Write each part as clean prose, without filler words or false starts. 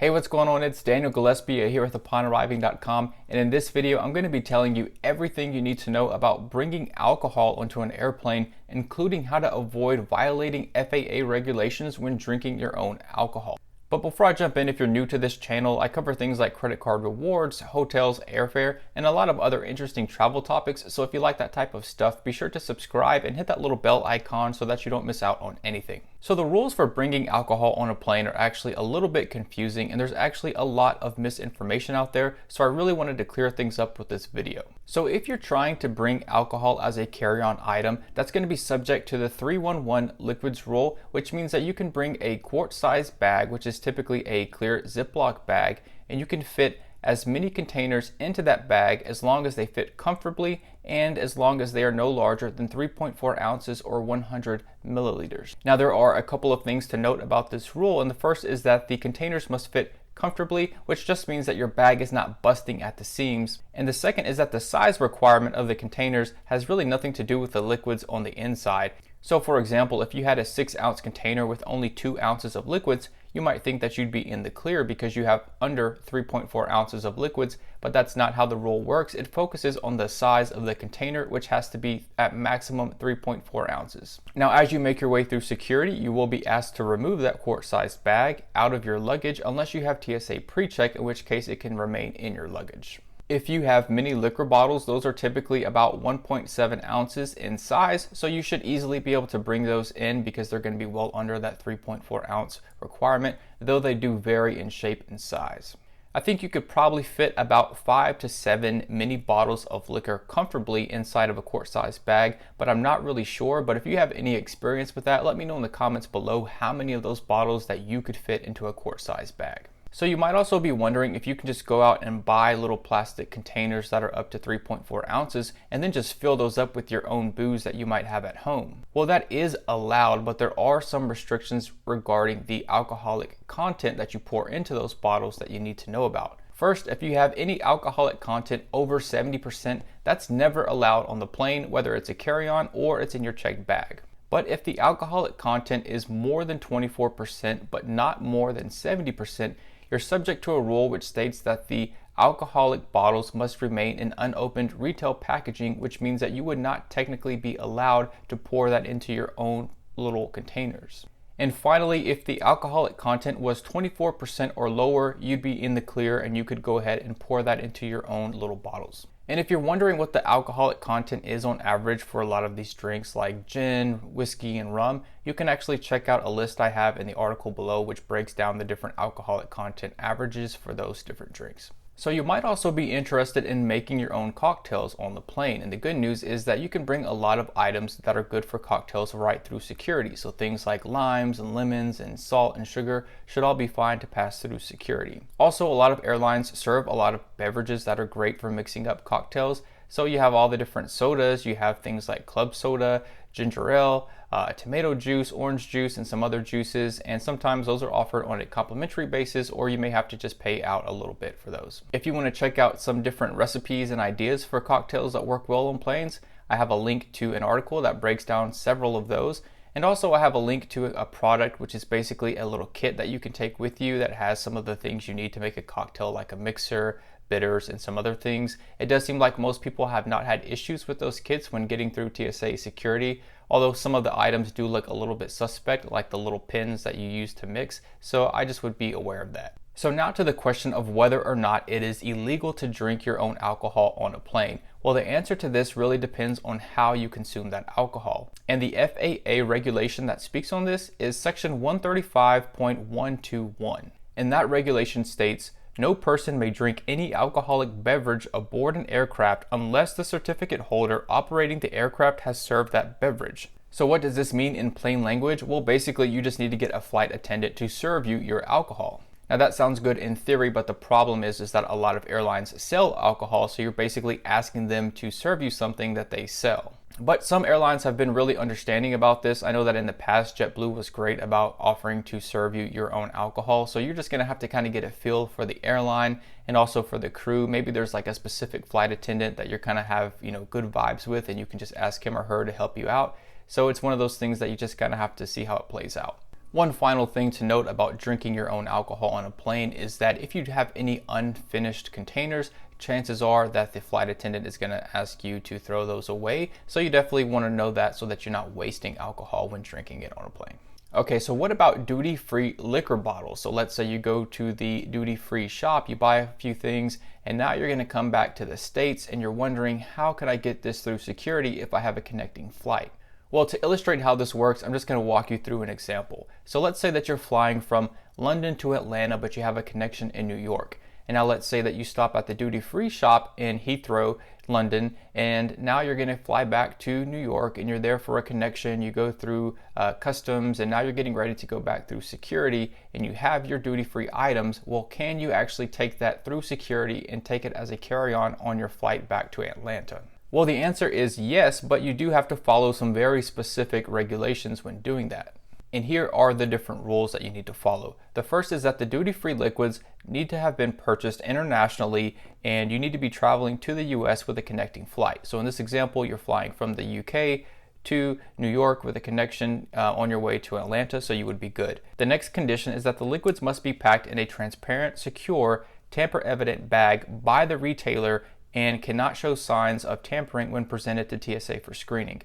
Hey, what's going on? It's Daniel Gillespie here with UponArriving.com, and in this video I'm going to be telling you everything you need to know about bringing alcohol onto an airplane, including how to avoid violating FAA regulations when drinking your own alcohol. But before I jump in, if you're new to this channel, I cover things like credit card rewards, hotels, airfare, and a lot of other interesting travel topics. So if you like that type of stuff, be sure to subscribe and hit that little bell icon so that you don't miss out on anything. So the rules for bringing alcohol on a plane are actually a little bit confusing, and there's actually a lot of misinformation out there. So I really wanted to clear things up with this video. So if you're trying to bring alcohol as a carry-on item, that's going to be subject to the 311 liquids rule, which means that you can bring a quart-sized bag, which is typically a clear Ziploc bag, and you can fit as many containers into that bag as long as they fit comfortably and as long as they are no larger than 3.4 ounces or 100 milliliters. Now there are a couple of things to note about this rule, and the first is that the containers must fit comfortably, which just means that your bag is not busting at the seams. And the second is that the size requirement of the containers has really nothing to do with the liquids on the inside. So for example, if you had a 6-ounce container with only 2 ounces of liquids, you might think that you'd be in the clear because you have under 3.4 ounces of liquids, but that's not how the rule works. It focuses on the size of the container, which has to be at maximum 3.4 ounces. Now, as you make your way through security, you will be asked to remove that quart-sized bag out of your luggage unless you have TSA pre-check, in which case it can remain in your luggage. If you have mini liquor bottles, those are typically about 1.7 ounces in size, so you should easily be able to bring those in because they're going to be well under that 3.4 ounce requirement, though they do vary in shape and size. I think you could probably fit about 5 to 7 mini bottles of liquor comfortably inside of a quart-sized bag, but I'm not really sure. But if you have any experience with that, let me know in the comments below how many of those bottles that you could fit into a quart-sized bag. So you might also be wondering if you can just go out and buy little plastic containers that are up to 3.4 ounces and then just fill those up with your own booze that you might have at home. Well, that is allowed, but there are some restrictions regarding the alcoholic content that you pour into those bottles that you need to know about. First, if you have any alcoholic content over 70%, that's never allowed on the plane, whether it's a carry-on or it's in your checked bag. But if the alcoholic content is more than 24%, but not more than 70%, you're subject to a rule which states that the alcoholic bottles must remain in unopened retail packaging, which means that you would not technically be allowed to pour that into your own little containers. And finally, if the alcoholic content was 24% or lower, you'd be in the clear and you could go ahead and pour that into your own little bottles. And if you're wondering what the alcoholic content is on average for a lot of these drinks like gin, whiskey, and rum, you can actually check out a list I have in the article below, which breaks down the different alcoholic content averages for those different drinks. So you might also be interested in making your own cocktails on the plane. And the good news is that you can bring a lot of items that are good for cocktails right through security. So things like limes and lemons and salt and sugar should all be fine to pass through security. Also, a lot of airlines serve a lot of beverages that are great for mixing up cocktails. So you have all the different sodas. You have things like club soda, ginger ale, tomato juice, orange juice, and some other juices, and sometimes those are offered on a complimentary basis, or you may have to just pay out a little bit for those. If you want to check out some different recipes and ideas for cocktails that work well on planes, I have a link to an article that breaks down several of those. And also I have a link to a product which is basically a little kit that you can take with you that has some of the things you need to make a cocktail, like a mixer, bitters, and some other things. It does seem like most people have not had issues with those kits when getting through TSA security, although some of the items do look a little bit suspect, like the little pins that you use to mix, so I just would be aware of that. So now to the question of whether or not it is illegal to drink your own alcohol on a plane. Well, the answer to this really depends on how you consume that alcohol. And the FAA regulation that speaks on this is section 135.121. And that regulation states, "No person may drink any alcoholic beverage aboard an aircraft unless the certificate holder operating the aircraft has served that beverage." So what does this mean in plain language? Well, basically you just need to get a flight attendant to serve you your alcohol. Now that sounds good in theory, but the problem is that a lot of airlines sell alcohol, so you're basically asking them to serve you something that they sell. But some airlines have been really understanding about this. I know that in the past, JetBlue was great about offering to serve you your own alcohol. So you're just gonna have to kind of get a feel for the airline and also for the crew. Maybe there's like a specific flight attendant that you're kind of have, good vibes with, and you can just ask him or her to help you out. So it's one of those things that you just kind of have to see how it plays out. One final thing to note about drinking your own alcohol on a plane is that if you have any unfinished containers, chances are that the flight attendant is going to ask you to throw those away. So you definitely want to know that so that you're not wasting alcohol when drinking it on a plane. Okay, so what about duty-free liquor bottles? So let's say you go to the duty-free shop, you buy a few things, and now you're going to come back to the States and you're wondering, how can I get this through security if I have a connecting flight? Well, to illustrate how this works, I'm just going to walk you through an example. So let's say that you're flying from London to Atlanta, but you have a connection in New York. And now let's say that you stop at the duty-free shop in Heathrow, London, and now you're going to fly back to New York and you're there for a connection. You go through customs and now you're getting ready to go back through security and you have your duty-free items. Well, can you actually take that through security and take it as a carry-on on your flight back to Atlanta? Well, the answer is yes, but you do have to follow some very specific regulations when doing that. And here are the different rules that you need to follow. The first is that the duty-free liquids need to have been purchased internationally and you need to be traveling to the US with a connecting flight. So in this example, you're flying from the UK to New York with a connection on your way to Atlanta, so you would be good. The next condition is that the liquids must be packed in a transparent, secure, tamper-evident bag by the retailer and cannot show signs of tampering when presented to TSA for screening.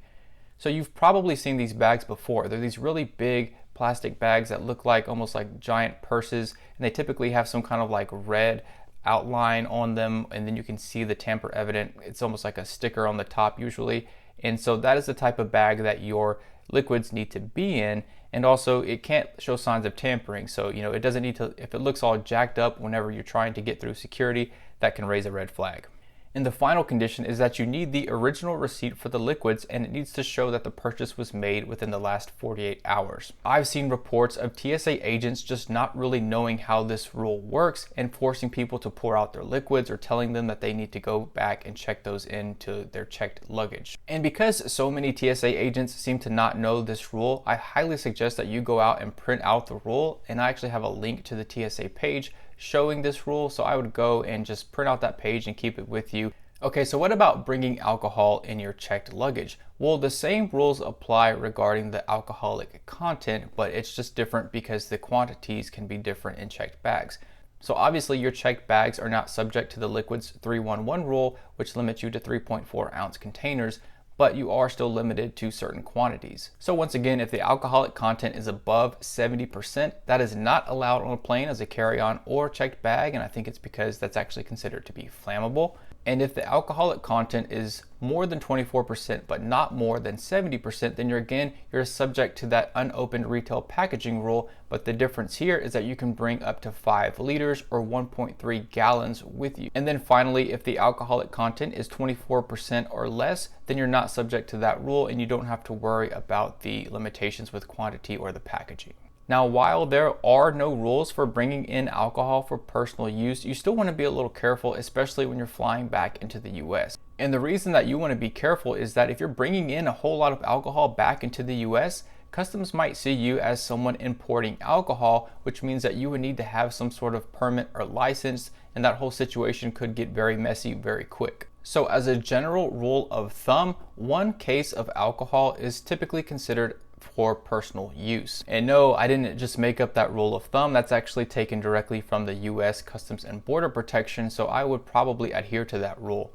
So you've probably seen these bags before. They're these really big plastic bags that look like almost like giant purses, and they typically have some kind of like red outline on them, and then you can see the tamper evident. It's almost like a sticker on the top usually. And so that is the type of bag that your liquids need to be in, and also it can't show signs of tampering. So it doesn't need to, if it looks all jacked up whenever you're trying to get through security, that can raise a red flag. And the final condition is that you need the original receipt for the liquids, and it needs to show that the purchase was made within the last 48 hours. I've seen reports of TSA agents just not really knowing how this rule works and forcing people to pour out their liquids or telling them that they need to go back and check those into their checked luggage. And because so many TSA agents seem to not know this rule, I highly suggest that you go out and print out the rule, and I actually have a link to the TSA page showing this rule, so I would go and just print out that page and keep it with you. Okay, so what about bringing alcohol in your checked luggage? Well, the same rules apply regarding the alcoholic content, but it's just different because the quantities can be different in checked bags. So obviously your checked bags are not subject to the liquids 311 rule, which limits you to 3.4 ounce containers, but you are still limited to certain quantities. So once again, if the alcoholic content is above 70%, that is not allowed on a plane as a carry-on or checked bag, and I think it's because that's actually considered to be flammable. And if the alcoholic content is more than 24% but not more than 70%, then you're subject to that unopened retail packaging rule. But the difference here is that you can bring up to 5 liters or 1.3 gallons with you. And then finally, if the alcoholic content is 24% or less, then you're not subject to that rule and you don't have to worry about the limitations with quantity or the packaging. Now, while there are no rules for bringing in alcohol for personal use, you still want to be a little careful, especially when you're flying back into the US. And the reason that you want to be careful is that if you're bringing in a whole lot of alcohol back into the US, customs might see you as someone importing alcohol, which means that you would need to have some sort of permit or license, and that whole situation could get very messy very quick. So as a general rule of thumb, 1 case of alcohol is typically considered for personal use. And no, I didn't just make up that rule of thumb. That's actually taken directly from the US Customs and Border Protection, so I would probably adhere to that rule.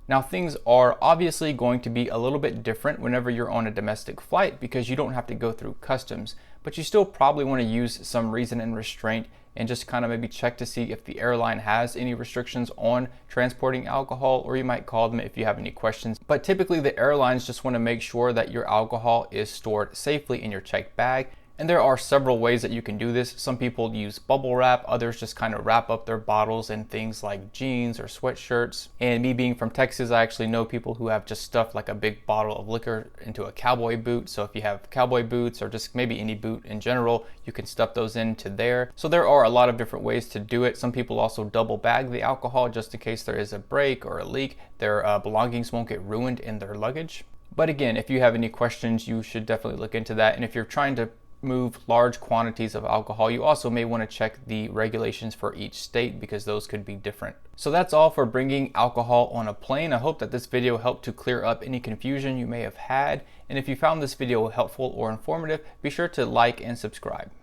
Now, things are obviously going to be a little bit different whenever you're on a domestic flight because you don't have to go through customs, but you still probably want to use some reason and restraint and just kind of maybe check to see if the airline has any restrictions on transporting alcohol, or you might call them if you have any questions. But typically the airlines just want to make sure that your alcohol is stored safely in your checked bag. And there are several ways that you can do this. Some people use bubble wrap, others just kind of wrap up their bottles in things like jeans or sweatshirts. And me being from Texas, I actually know people who have just stuffed like a big bottle of liquor into a cowboy boot. So if you have cowboy boots or just maybe any boot in general, you can stuff those into there. So there are a lot of different ways to do it. Some people also double bag the alcohol just in case there is a break or a leak. Their belongings won't get ruined in their luggage. But again, if you have any questions, you should definitely look into that. And if you're trying to move large quantities of alcohol, you also may want to check the regulations for each state because those could be different. So that's all for bringing alcohol on a plane. I hope that this video helped to clear up any confusion you may have had. And if you found this video helpful or informative, be sure to like and subscribe.